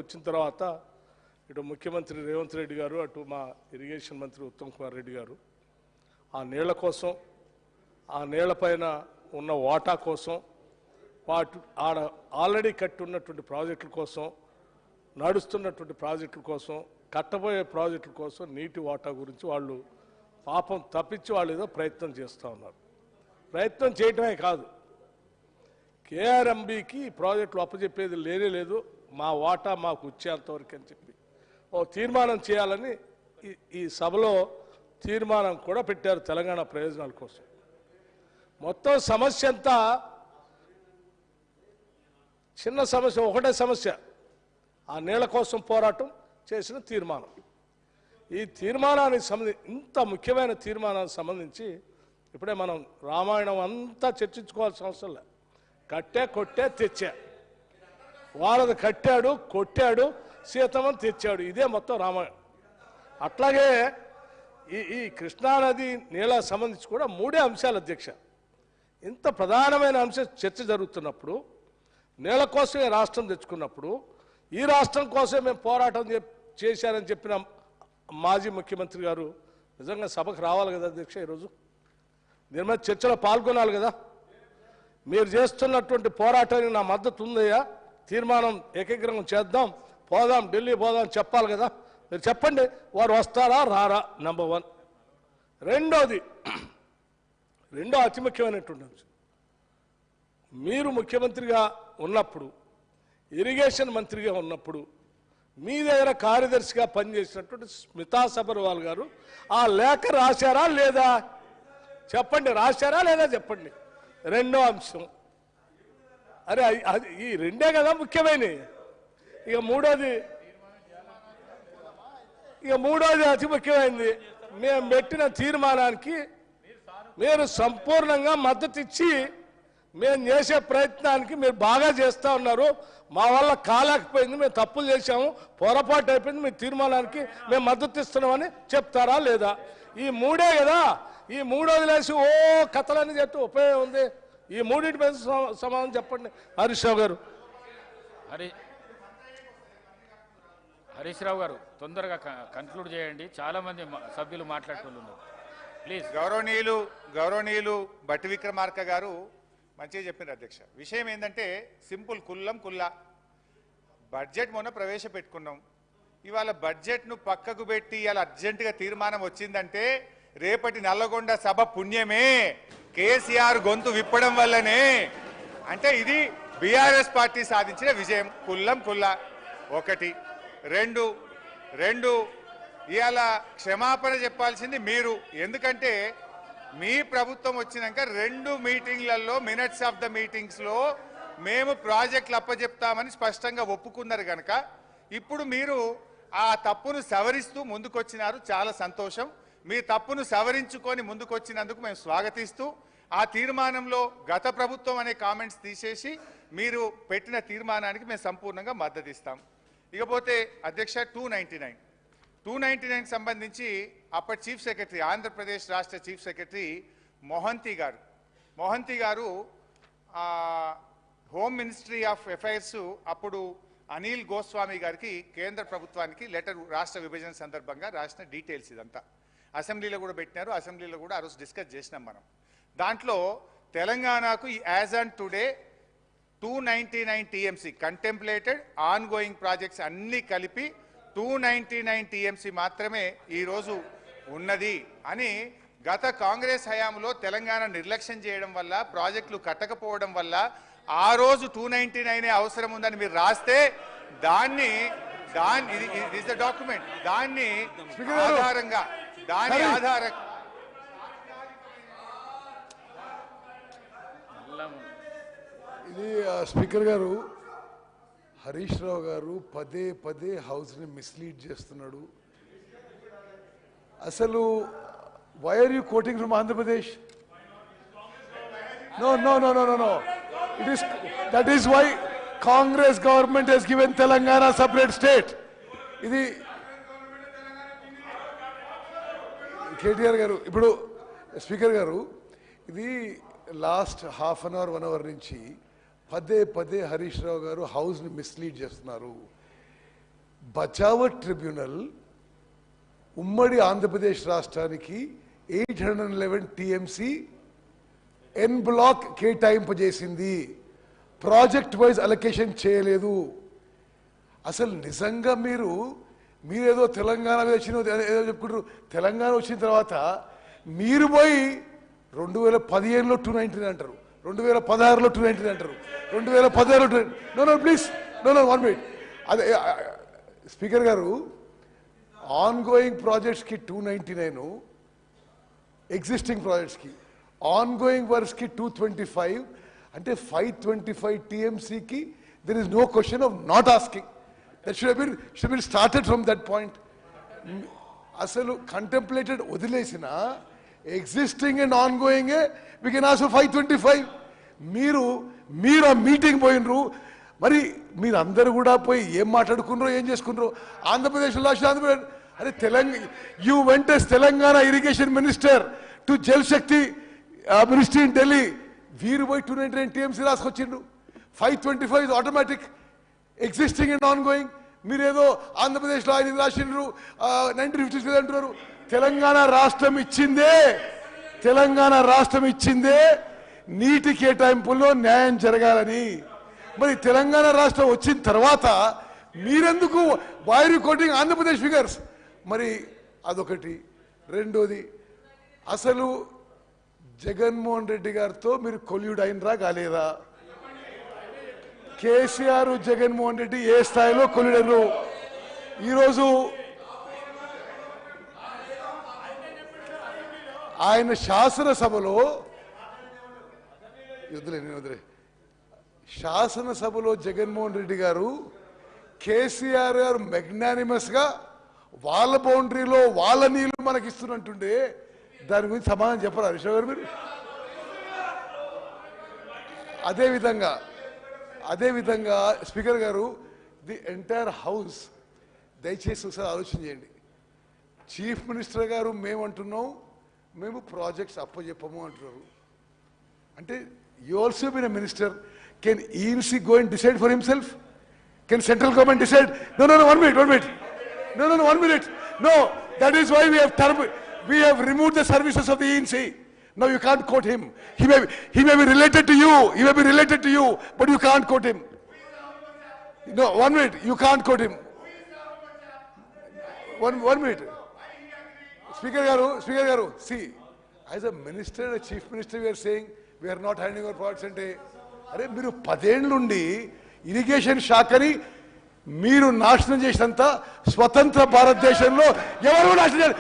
వచ్చిన తర్వాత ఇటు ముఖ్యమంత్రి రేవంత్ రెడ్డి గారు అటు మా ఇరిగేషన్ మంత్రి ఉత్తమ్ కుమార్ రెడ్డి గారు ఆ నీళ్ల కోసం ఆ నీళ్లపైన ఉన్న వాటా కోసం వాటి ఆడ ఆల్రెడీ కట్టి ఉన్నటువంటి ప్రాజెక్టుల కోసం నడుస్తున్నటువంటి ప్రాజెక్టుల కోసం కట్టబోయే ప్రాజెక్టుల కోసం నీటి వాటా గురించి వాళ్ళు పాపం తప్పించి వాళ్ళు ఏదో ప్రయత్నం చేస్తూ ఉన్నారు. ప్రయత్నం చేయటమే కాదు, కేఆర్ఎంబీకి ప్రాజెక్టులు అప్పచెప్పేది లేనే లేదు, మా వాటా మాకు వచ్చేంతవరకు అని చెప్పి ఓ తీర్మానం చేయాలని ఈ సభలో తీర్మానం కూడా పెట్టారు తెలంగాణ ప్రయోజనాల కోసం. మొత్తం సమస్య అంతా చిన్న సమస్య, ఒకటే సమస్య, ఆ నీళ్ల కోసం పోరాటం చేసిన తీర్మానం. ఈ తీర్మానానికి సంబంధించి ఇంత ముఖ్యమైన తీర్మానానికి సంబంధించి ఇప్పుడే మనం రామాయణం అంతా చర్చించుకోవాల్సిన అవసరం లేదు. కట్టే కొట్టే తెచ్చా, వాళ్ళది కట్టాడు కొట్టాడు సీతమ్మని తెచ్చాడు, ఇదే మొత్తం రామాయణం. అట్లాగే ఈ కృష్ణానది నీళ్ళకు సంబంధించి కూడా మూడే అంశాలు అధ్యక్ష. ఇంత ప్రధానమైన అంశం చర్చ జరుగుతున్నప్పుడు, నీళ్ళ కోసమే రాష్ట్రం తెచ్చుకున్నప్పుడు, ఈ రాష్ట్రం కోసమే మేము పోరాటం చేశారని చెప్పిన మాజీ ముఖ్యమంత్రి గారు నిజంగా సభకు రావాలి కదా అధ్యక్ష. ఈరోజు దీని మీద చర్చలో పాల్గొనాలి కదా. మీరు చేస్తున్నటువంటి పోరాటానికి నా మద్దతు ఉందయ్యా, తీర్మానం ఏకగ్రీవం చేద్దాం, పోదాం, ఢిల్లీ పోదాం చెప్పాలి కదా. మీరు చెప్పండి, వారు వస్తారా రారా? నెంబర్ 1. రెండో అతి ముఖ్యమైనటువంటి అంశం, మీరు ముఖ్యమంత్రిగా ఉన్నప్పుడు, ఇరిగేషన్ మంత్రిగా ఉన్నప్పుడు మీ దగ్గర కార్యదర్శిగా పనిచేసినటువంటి స్మితా సబర్వాల్ గారు ఆ లేఖ రాశారా లేదా చెప్పండి, రాశారా లేదా చెప్పండి. రెండో అంశం, అరే అది ఈ రెండే కదా ముఖ్యమైనవి. ఇక మూడోది అతి ముఖ్యమైనది, మేము పెట్టిన తీర్మానానికి మీరు సంపూర్ణంగా మద్దతు ఇచ్చి మేము చేసే ప్రయత్నానికి మీరు బాగా చేస్తూ ఉన్నారు. మా వల్ల కాలేకపోయింది, మేము తప్పులు చేశాము, పొరపాటు అయిపోయింది, మీ తీర్మానానికి మేము మద్దతు ఇస్తున్నామని చెప్తారా లేదా? ఈ మూడే కదా. ఈ మూడోది లేసి ఓ కథలన్నీ చెప్తే ఉపయోగం ఉంది. ఈ మూడింటి మీద సమాధానం చెప్పండి హరీష్ రావు గారు. హరీష్ రావు గారు తొందరగా కన్క్లూడ్ చేయండి, చాలా మంది సభ్యులు మాట్లాడుతున్నారు. ప్లీజ్. గౌరవనీయులు బట్టి విక్రమార్క గారు మంచిగా చెప్పినారు అధ్యక్ష. విషయం ఏంటంటే సింపుల్, కుల్లా బడ్జెట్ మొన్న ప్రవేశపెట్టుకున్నాం. ఇవాళ బడ్జెట్ను పక్కకు పెట్టి ఇవాళ అర్జెంటుగా తీర్మానం వచ్చిందంటే రేపటి నల్లగొండ సభ పుణ్యమే, కేసీఆర్ గొంతు విప్పడం వల్లనే. అంటే ఇది బీఆర్ఎస్ పార్టీ సాధించిన విజయం. కుల్లా ఒకటి. రెండు ఇవాళ క్షమాపణ చెప్పాల్సింది మీరు. ఎందుకంటే మీ ప్రభుత్వం వచ్చినాక 2 మీటింగ్లలో మినిట్స్ ఆఫ్ ద మీటింగ్స్లో మేము ప్రాజెక్టులు అప్పచెప్తామని స్పష్టంగా ఒప్పుకున్నారు కనుక ఇప్పుడు మీరు ఆ తప్పును సవరిస్తూ ముందుకొచ్చినారు. చాలా సంతోషం. మీ తప్పును సవరించుకొని ముందుకొచ్చినందుకు మేము స్వాగతిస్తూ ఆ తీర్మానంలో గత ప్రభుత్వం అనే కామెంట్స్ తీసేసి మీరు పెట్టిన తీర్మానానికి మేము సంపూర్ణంగా మద్దతు ఇస్తాం. ఇకపోతే అధ్యక్ష 299 సంబంధించి అప్పటి చీఫ్ సెక్రటరీ, ఆంధ్రప్రదేశ్ రాష్ట్ర చీఫ్ సెక్రటరీ మొహంతి గారు హోమ్ మినిస్ట్రీ ఆఫ్ అఫైర్స్ అప్పుడు అనిల్ గోస్వామి గారికి కేంద్ర ప్రభుత్వానికి లెటర్ రాష్ట్ర విభజన సందర్భంగా రాసిన డీటెయిల్స్ ఇదంతా అసెంబ్లీలో కూడా పెట్టినారు. అసెంబ్లీలో కూడా ఆ రోజు డిస్కస్ చేసినాం మనం. దాంట్లో తెలంగాణకు as on today 299 TMC contemplated on going projects అన్నీ కలిపి 299 టీఎంసీ మాత్రమే ఈరోజు ఉన్నది అని గత కాంగ్రెస్ హయాంలో తెలంగాణ నిర్లక్ష్యం చేయడం వల్ల, ప్రాజెక్టులు కట్టకపోవడం వల్ల ఆ రోజు 299 అవసరం ఉందని మీరు రాస్తే దాని డాక్యుమెంట్ దాని ఆధారంగా ఇది స్పీకర్ గారు, హరీష్ రావు గారు పదే హౌస్ని మిస్లీడ్ చేస్తున్నాడు. అసలు why are you quoting from Andhra Pradesh? No. That is why Congress government has given Telangana separate state. ఇది కేటీఆర్ గారు, ఇప్పుడు స్పీకర్ గారు, ఇది last half an hour 1 hour నుంచి పదే హరీష్ రావు గారు హౌస్ని మిస్లీడ్ చేస్తున్నారు. బచావో ట్రిబ్యునల్ ఉమ్మడి ఆంధ్రప్రదేశ్ రాష్ట్రానికి 811 టీఎంసీ ఎన్ బ్లాక్ కేటాయింపజేసింది, ప్రాజెక్ట్ వైజ్ అలొకేషన్ చేయలేదు. అసలు నిజంగా మీరేదో తెలంగాణ వచ్చిన ఏదో చెప్పుకుంటారు. తెలంగాణ వచ్చిన తర్వాత మీరు పోయి 2015లో 219 అంటారు, 2016లో 219 అంటారు, 2016లో నో ప్లీజ్ నో 1 మినిట్. అదే స్పీకర్ గారు, ఆన్ గోయింగ్ ప్రాజెక్ట్స్కి 299, ఎగ్జిస్టింగ్ ప్రాజెక్ట్స్కి ఆన్ గోయింగ్ వర్క్స్కి 225, అంటే 525 టీఎంసీకి there is no question of not asking. That should been started from that point. అసలు కంటెంప్లేటెడ్ వదిలేసిన existing and ongoing we can also 525. మీరు ఆ మీటింగ్ పోయినరు, మరి మీరందరూ కూడా పోయి ఏం మాట్లాడుకున్నారో ఏం చేసుకున్నారో. ఆంధ్రప్రదేశ్లో Andhra Pradesh are you went as Telangana irrigation minister to Jal Shakti ministry in Delhi. వీరు పోయి 299 టీఎంసీ రాసుకొచ్చిండ్రు. 525 is automatic, existing and ongoing. మీరేదో ఆంధ్రప్రదేశ్లో ఆయన రాసిండ్రు 1956 అంటున్నారు. తెలంగాణ రాష్ట్రం ఇచ్చిందే నీటి కేటాయింపుల్లో న్యాయం జరగాలని. మరి తెలంగాణ రాష్ట్రం వచ్చిన తర్వాత మీరెందుకు వైర్ కోటింగ్ ఆంధ్రప్రదేశ్ ఫిగర్స్? మరి అదొకటి. రెండోది, అసలు జగన్మోహన్ రెడ్డి గారితో మీరు కొల్యూడ్ అయినరా కాలేదా? కేసీఆర్ జగన్మోహన్ రెడ్డి ఏ స్థాయిలో కొల్యూడరు? ఈరోజు ఆయన శాసనసభలో జగన్మోహన్ రెడ్డి గారు, కేసీఆర్ గారు మెగ్నానిమస్ గా వాళ్ళ బౌండరీలో వాళ్ళ నీళ్లు మనకి ఇస్తున్నట్టుండే దాని గురించి సమాధానం చెప్పరా హరీష్ గారు మీరు? అదేవిధంగా స్పీకర్ గారు, ది ఎంటైర్ హౌస్ దయచేసి ఒకసారి ఆలోచన చేయండి. చీఫ్ మినిస్టర్ గారు మేము ప్రాజెక్ట్స్ అప్పచెప్పము అంటున్నారు. అంటే you also been a minister. Can ENC go and decide for himself? Can central government decide? No, 1 minute. No, 1 minute. No, that is why we have removed the services of the ENC. Now you can't quote him. He may be related to you, but you can't quote him. No, 1 minute. You can't quote him. 1 minute. Speaker garu, see, as a minister, a chief minister, we are saying we are not handing over products ante. అరే మీరు 10 ఏళ్ళ నుండి irrigation శాఖని మీరు నాశనం చేసినంత స్వతంత్ర భారతదేశంలో ఎవరు నాశనం చేయాలి?